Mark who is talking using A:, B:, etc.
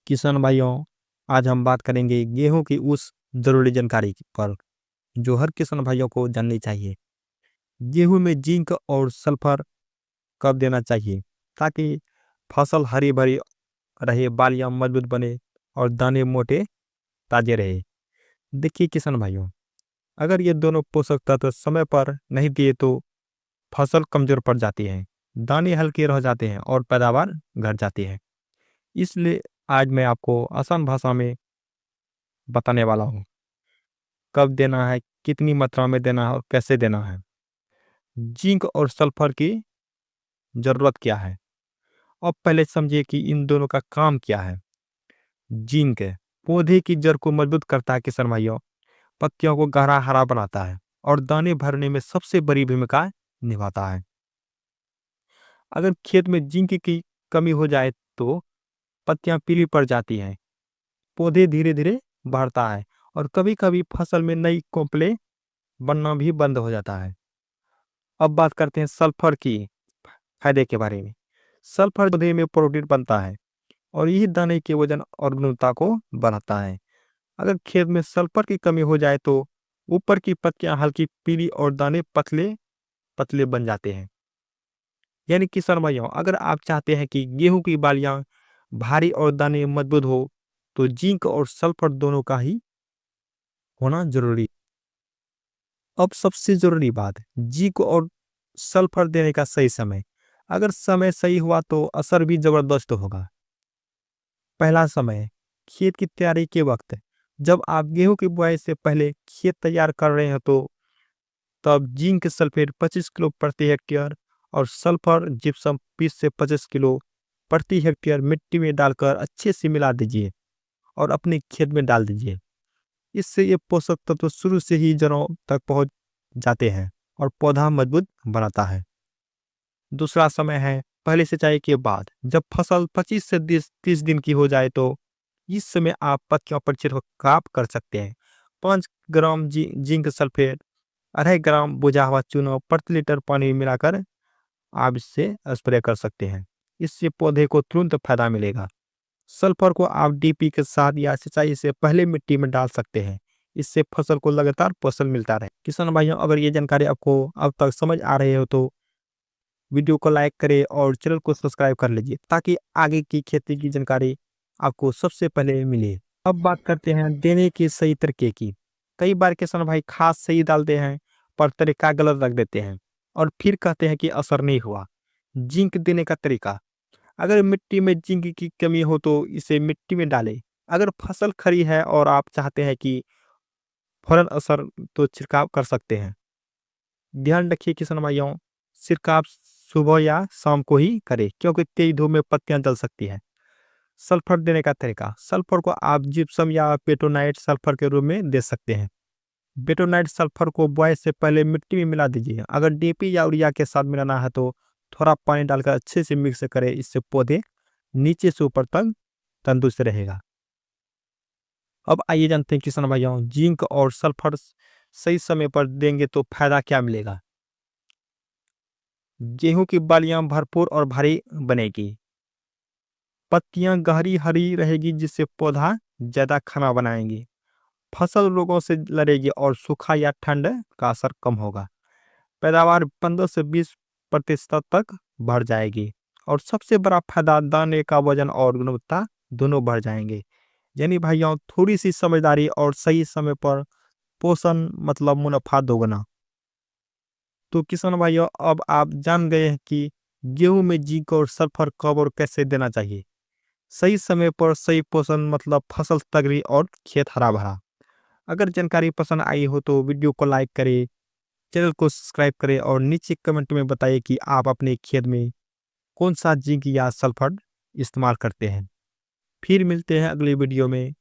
A: किसान भाइयों, आज हम बात करेंगे गेहूं की उस जरूरी जानकारी पर जो हर किसान भाइयों को जाननी चाहिए। गेहूं में जिंक और सल्फर कब देना चाहिए ताकि फसल हरी भरी रहे, बालियां मजबूत बने और दाने मोटे ताजे रहे। देखिए किसान भाइयों, अगर ये दोनों पोषक तत्व समय पर नहीं दिए तो फसल कमजोर पड़ जाती है, दाने हल्के रह जाते हैं और पैदावार घट जाती है। इसलिए आज मैं आपको आसान भाषा में बताने वाला हूँ कब देना है, कितनी मात्रा में देना है और कैसे देना है। जिंक और सल्फर की जरूरत क्या है। अब पहले समझिए कि इन दोनों का काम क्या है। जिंक पौधे की जड़ को मजबूत करता है किसान भाइयों, पत्तियों को गहरा हरा बनाता है और दाने भरने में सबसे बड़ी भूमिका निभाता है। अगर खेत में जिंक की कमी हो जाए तो पत्तियां पीली पड़ जाती हैं, पौधे धीरे धीरे बढ़ता है और कभी कभी फसल में नई कोपले बनना भी बंद हो जाता है। अब बात करते हैं सल्फर की फायदे के बारे में। सल्फर पौधे में प्रोटीन बनता है और यही दाने के वजन और गुणवत्ता को बढ़ाता है। अगर खेत में सल्फर की कमी हो जाए तो ऊपर की पत्तियां हल्की पीली और दाने पतले पतले बन जाते हैं। यानी किसान भाइयों, अगर आप चाहते हैं कि गेहूं की बालियां भारी और दाने मजबूत हो तो जिंक और सल्फर दोनों का ही होना जरूरी। अब सबसे जरूरी बात, जिंक और सल्फर देने का सही समय। अगर समय सही हुआ तो असर भी जबरदस्त होगा। पहला समय, खेत की तैयारी के वक्त। जब आप गेहूं की बुआई से पहले खेत तैयार कर रहे हैं तो तब जिंक सल्फेट 25 किलो प्रति हेक्टेयर और सल्फर जिप्सम 20 से 25 किलो प्रति हेक्टेयर मिट्टी में डालकर अच्छे से मिला दीजिए और अपने खेत में डाल दीजिए। इससे ये पोषक तत्व शुरू से ही जड़ों तक पहुंच जाते हैं और पौधा मजबूत बनाता है। दूसरा समय है पहले सिंचाई के बाद। जब फसल 25 से 30 दिन की हो जाए तो इस समय आप पत्तियों पर छिड़काव कर सकते हैं। 5 ग्राम जिंक सल्फेट 2.5 ग्राम बुझा हुआ चूना प्रति लीटर पानी में मिलाकर आप इससे स्प्रे कर सकते हैं। इससे पौधे को तुरंत फायदा मिलेगा। सल्फर को आप डीपी के साथ या सिंचाई से पहले मिट्टी में डाल सकते हैं। इससे फसल को लगातार पोषण मिलता रहे। किसान भाइयों, अगर ये जानकारी आपको अब तक समझ आ रही हो तो वीडियो को लाइक करें और चैनल को सब्सक्राइब कर लीजिए ताकि आगे की खेती की जानकारी आपको सबसे पहले मिले। अब बात करते हैं देने के सही तरीके की। कई बार किसान भाई खाद सही डालते हैं पर तरीका गलत रख देते हैं और फिर कहते हैं कि असर नहीं हुआ। जिंक देने का तरीका, अगर मिट्टी में जिंक की कमी हो तो इसे मिट्टी में डालें। अगर फसल खड़ी है और आप चाहते हैं कि फौरन असर, तो छिड़काव कर सकते हैं। ध्यान रखिए किसान भाइयों, छिड़काव सुबह या शाम को ही करें क्योंकि तेज धूप में पत्तियां जल सकती हैं। सल्फर देने का तरीका, सल्फर को आप जिप्सम या पेटोनाइट सल्फर के रूप में दे सकते हैं। बेटोनाइट सल्फर को बुआई से पहले मिट्टी में मिला दीजिए। अगर डीपी या यूरिया के साथ मिलाना है तो थोड़ा पानी डालकर अच्छे से मिक्स करें। इससे पौधे नीचे से ऊपर तक तंदुरुस्त रहेगा। अब आइए जानते हैं किसान भाइयों, जिंक और सल्फर सही समय पर देंगे तो फायदा क्या मिलेगा। गेहूं की बालियां भरपूर और भारी बनेगी, पत्तियां गहरी हरी रहेगी जिससे पौधा ज्यादा खाना बनाएंगी, फसल रोगों से लड़ेगी और सूखा या ठंड का असर कम होगा। पैदावार 15 से 20% तक बढ़ जाएगी और सबसे बड़ा फायदा, दाने का वजन और गुणवत्ता दोनों बढ़ जाएंगे। यानी भाइयों, थोड़ी सी समझदारी और सही समय पर पोषण मतलब मुनाफा दोगुना। तो किसान भाइयों, अब आप जान गए हैं कि गेहूं में जिंक और सल्फर कब और कैसे देना चाहिए। सही समय पर सही पोषण मतलब फसल तगड़ी और खेत हरा भरा। अगर जानकारी पसंद आई हो तो वीडियो को लाइक करें, चैनल को सब्सक्राइब करें और नीचे कमेंट में बताइए कि आप अपने खेत में कौन सा जिंक या सल्फर इस्तेमाल करते हैं। फिर मिलते हैं अगली वीडियो में।